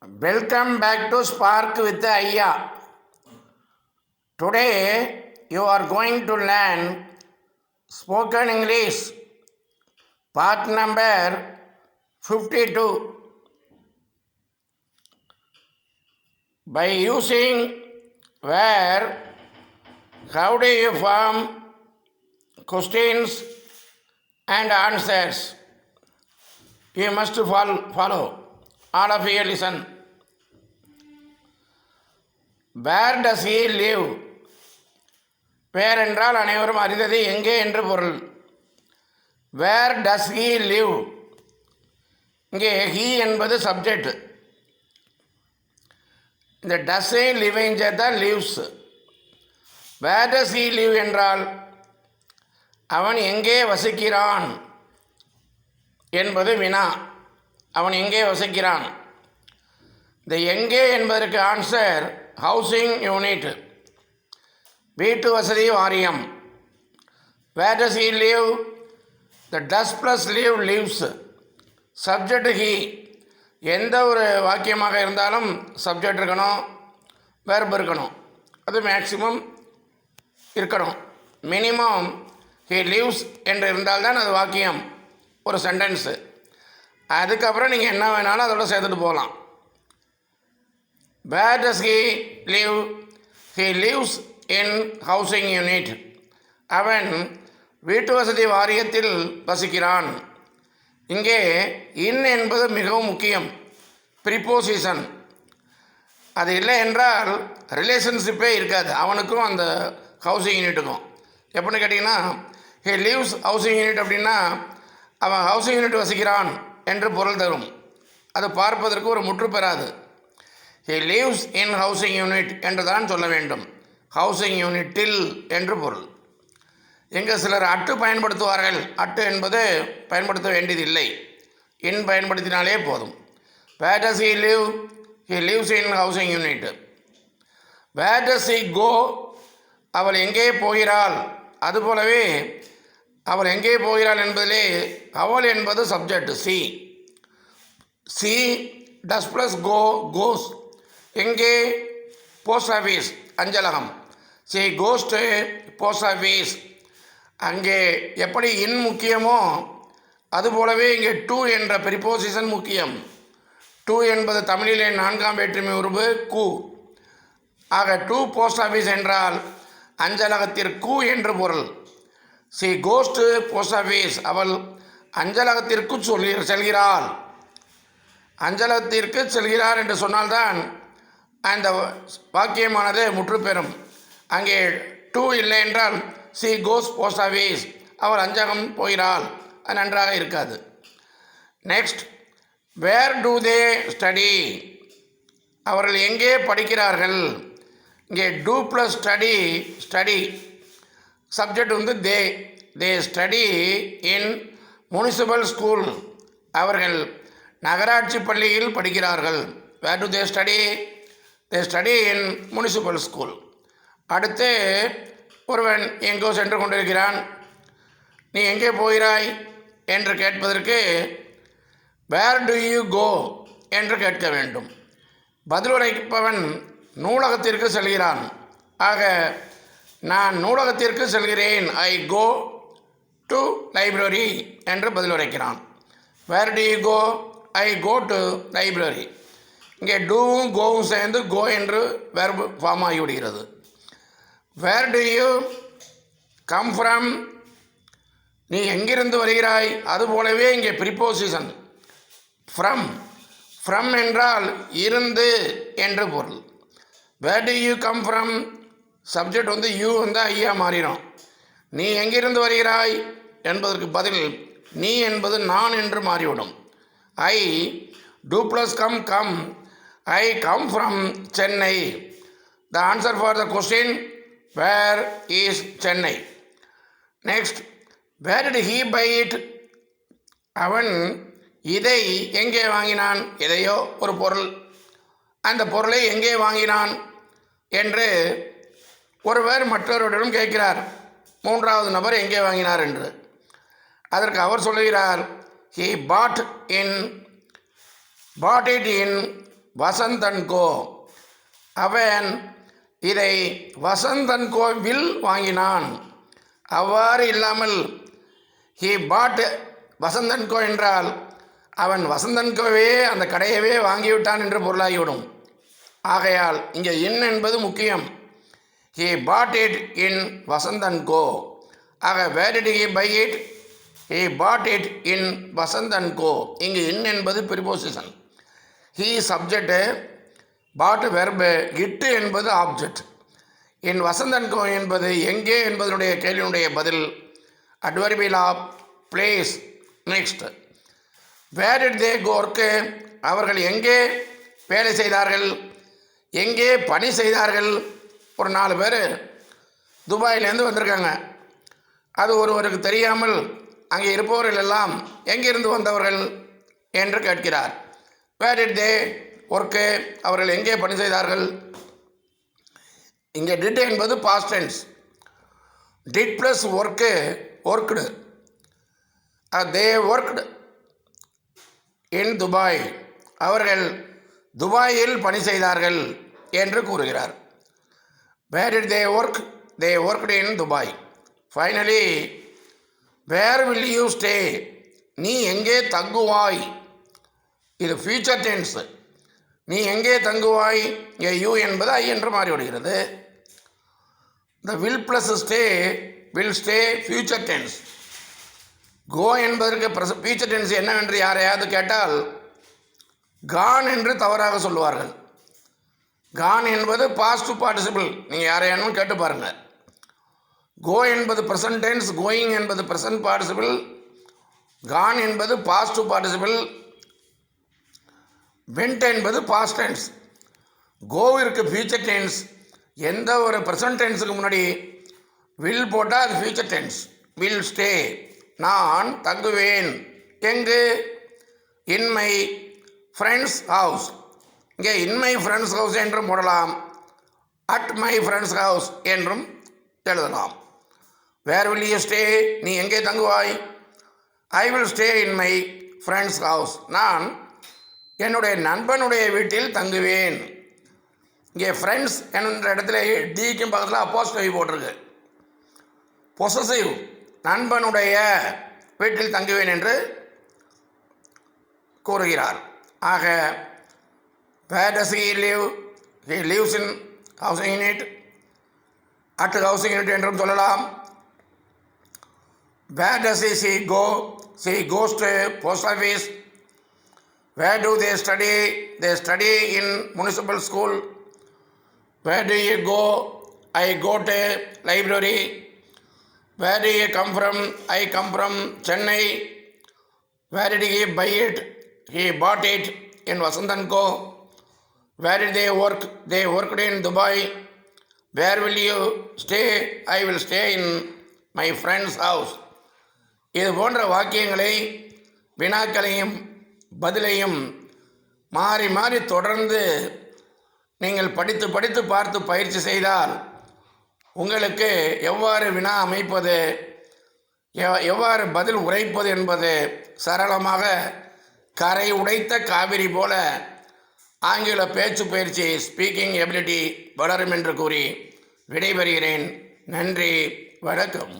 Welcome back to Spark with Ayya. Today you are going to learn spoken English part number 52 by using where, how do you form questions and answers. You must follow. All of you listen. Where does he live? வேர் என்றால் அனைவரும் அறிந்தது எங்கே என்று பொருள். Where does he live? இங்கே he என்பது subject. இந்த டஸ்ஸை லிவையும் சேர்த்தா lives. Where does he live என்றால் அவன் எங்கே வசிக்கிறான் என்பது வினா. அவன் எங்கே வசிக்கிறான். இந்த எங்கே என்பதற்கு ஆன்சர் ஹவுசிங் யூனிட், வீட்டு வசதி வாரியம். Where does he live? The does plus live lives. Subject he. எந்த ஒரு வாக்கியமாக இருந்தாலும் சப்ஜெக்ட் இருக்கணும், வெர்ப் இருக்கணும். அது மேக்சிமம் இருக்கணும். மினிமம் ஹீ லிவ்ஸ் என்று இருந்தால்தான் அது வாக்கியம், ஒரு சென்டென்ஸு. அதுக்கப்புறம் நீங்கள் என்ன வேணாலும் அதோட சேர்த்துட்டு போகலாம். Where does he live? He lives in housing unit. அவன் வீட்டு வசதி வாரியத்தில் வசிக்கிறான். இங்கே இன் என்பது மிகவும் முக்கியம், ப்ரிப்போசிஷன். அது இல்லை என்றால் ரிலேஷன்ஷிப்பே இருக்காது அவனுக்கும் அந்த ஹவுசிங் யூனிட்டுக்கும். எப்படின்னு கேட்டிங்கன்னா, ஹீ லிவ்ஸ் ஹவுசிங் யூனிட் அப்படின்னா அவன் ஹவுசிங் யூனிட் வசிக்கிறான் என்று பொருள் தரும். அது பார்ப்பதற்கு ஒரு முற்று பெறாது. He lives in housing unit என்று தான் சொல்ல வேண்டும். ஹவுசிங் யூனிட்டில் என்று பொருள். இங்கே சிலர் அட்டு பயன்படுத்துவார்கள். அட்டு என்பது பயன்படுத்த வேண்டியதில்லை, இன் பயன்படுத்தினாலே போதும். Where does he live? He lives in housing unit. Where does he go? அவள் எங்கே போகிறாள். அதுபோலவே அவள் எங்கே போகிறாள் என்பதிலே அவள் என்பது சப்ஜெக்ட் சி. சி டஸ் ப்ளஸ் கோ கோஸ். எங்கே? போஸ்ட் ஆஃபீஸ், அஞ்சலகம். C goes to post office. அங்கே எப்படி இன் முக்கியமோ அதுபோலவே இங்கே டு என்ற ப்ரிப்போசிஷன் முக்கியம். டு என்பது தமிழிலே 4ஆம் வேற்றுமை உருவு கு. ஆக டு போஸ்ட் ஆஃபீஸ் என்றால் அஞ்சலகத்திற்கு என்று பொருள். C goes to post office. அவள் அஞ்சலகத்திற்கு செல்கிறாள். அஞ்சலகத்திற்கு செல்கிறார் என்று சொன்னால்தான் அந்த வாக்கியமானது முற்று பெறும். அங்கே டு இல்லை என்றால் சி கோஸ் போஸ்ட் ஆஃபீஸ், அவள் அஞ்சகம் போகிறாள், அது நன்றாக இருக்காது. Next, where do they study? அவர்கள் எங்கே படிக்கிறார்கள். இங்கே do plus study, study subject வந்து they. They study in municipal school. அவர்கள் நகராட்சி பள்ளியில் படிக்கிறார்கள். Where do they study? They study in municipal school. அடுத்து, ஒருவன் எங்கோ சென்று கொண்டிருக்கிறான். நீ எங்கே போகிறாய் என்று கேட்பதற்கு வேர் டு யூ கோ என்று கேட்க வேண்டும். பதிலுரைப்பவன் நூலகத்திற்கு செல்கிறான். ஆக நான் நூலகத்திற்கு செல்கிறேன், ஐ கோ டு லைப்ரரி என்று பதிலுரைக்கிறான். Where do you go? I go to library. இங்கே டூவும் கோவும் சேர்ந்து கோ என்று வெர்பு ஃபார்ம் ஆகிவிடுகிறது. Where do you come from? நீ எங்கிருந்து வருகிறாய்? அதுபோலவே இங்கே ப்ரிப்போசிஷன் ஃப்ரம். ஃப்ரம் என்றால் இருந்து என்று பொருள். Where do you come from? Subject வந்து யூ வந்து ஐயா மாறிடும். நீ எங்கிருந்து வருகிறாய் என்பதற்கு பதில் நீ என்பது நான் என்று மாறிவிடும். I do plus come come. I come from Chennai. The answer for the question where is Chennai. Next, where did he buy it? அவன் இதை எங்கே வாங்கினான்? எதையோ ஒரு பொருள், அந்த பொருளை எங்கே வாங்கினான் என்று ஒருவர் மற்றவரிடம் கேட்கிறார். 3வது நபர் எங்கே வாங்கினார் என்று. அதற்கு அவர் சொல்லுகிறார், he bought it in Vasanthan கோ. அவன் இதை வசந்தன் கோவில் வாங்கினான். அவ்வாறு இல்லாமல் ஹி பாட் வசந்தன் கோ என்றால் அவன் வசந்தன் கோவே அந்த கடையவே வாங்கிவிட்டான் என்று பொருளாகிவிடும். ஆகையால் இங்கே இன் என்பது முக்கியம். He put it in Vasanthan co. ஆக where did he buy it? He put it in Vasanthan co. இங்கு இன் என்பது preposition. He subject, put verb, it என்பது ஆப்ஜெக்ட். இன் வசந்தன் கோ என்பது எங்கே என்பதனுடைய கேள்வியினுடைய பதில் adverbial of place. Next, where did they go work? அவர்கள் எங்கே வேலை செய்தார்கள், எங்கே பணி செய்தார்கள்? ஒரு 4 பேர் துபாயிலேருந்து வந்திருக்காங்க. அது ஒருவருக்கு தெரியாமல் அங்கே இருப்பவர்கள் எல்லாம் எங்கிருந்து வந்தவர்கள் என்று கேட்கிறார். Where did they work? அவர்கள் எங்கே பணி செய்தார்கள்? இங்கே டிட் என்பது past tense. Did plus work worked. They worked in Dubai. அவர்கள் துபாயில் பணி செய்தார்கள் என்று கூறுகிறார். Where did they work? They worked in Dubai. Finally, where will you stay? நீ எங்கே தங்குவாய்? இது ஃபியூச்சர் டென்ஸ். நீ எங்கே தங்குவாய்? இங்கே யூ என்பது ஐ என்று மாறிவிடுகிறது. இந்த will plus stay, will stay future tense. Go என்பதற்கு ஃபியூச்சர் டென்ஸ் என்னவென்று யாரையாவது கேட்டால் கான் என்று தவறாக சொல்லுவார்கள். கான் என்பது பாஸ்ட் பார்ட்டிசிபிள். நீங்கள் யாரையானும் கேட்டு பாருங்கள். கோ என்பது ப்ரெசன்ட் டென்ஸ், கோயிங் என்பது ப்ரெசன்ட் பார்ட்டிசிபிள், கான் என்பது பாஸ்ட் பார்ட்டிசிபிள், வெண்ட் என்பது பாஸ்ட் டென்ஸ். கோவிற்கு ஃபியூச்சர் டென்ஸ். எந்த ஒரு ப்ரெசன்ட் டென்ஸுக்கு முன்னாடி வில் போட்டால் அது ஃபியூச்சர் டென்ஸ். வில் ஸ்டே, நான் தங்குவேன். எங்கு? இன் மை ஃப்ரெண்ட்ஸ் ஹவுஸ். இங்கே இன் மை ஃப்ரெண்ட்ஸ் ஹவுஸ் என்றும் போடலாம், அட் மை ஃப்ரெண்ட்ஸ் ஹவுஸ் என்றும் எழுதலாம். Where will you stay? நீ எங்கே தங்குவாய்? I will stay in my friend's house. நான் என்னுடைய நண்பனுடைய வீட்டில் தங்குவேன். இங்கே ஃப்ரெண்ட்ஸ் என்ற இடத்துல டிக்கும் பக்கத்தில் அப்போஸ்ட்ரோஃபி போட்டிருக்கு. பொசசிவ், நண்பனுடைய வீட்டில் தங்குவேன் என்று கூறுகிறார். ஆக where does he live? He lives in housing unit, at housing unit என்றும் சொல்லலாம். வேர் டஸ் she go? She goes to post office. Where do they study? They study in municipal school. Where do you go? I go to library. Where do you come from? I come from Chennai. Where did he buy it? He bought it in Vasantan Co. Where did they work? They worked in Dubai. Where will you stay? I will stay in my friend's house. இது போன்ற வாக்கியங்களை, வினாக்களையும் பதிலையும் மாறி மாறி தொடர்ந்து நீங்கள் படித்து படித்து பார்த்து பயிற்சி செய்தால் உங்களுக்கு எவ்வாறு வினா அமைப்பது, எவ்வாறு பதில் உரைப்பது என்பது சரளமாக கரை உடைத்த காவிரி போல ஆங்கில பேச்சு பயிற்சி, ஸ்பீக்கிங் எபிலிட்டி வளரும் என்று கூறி விடைபெறுகிறேன். நன்றி, வணக்கம்.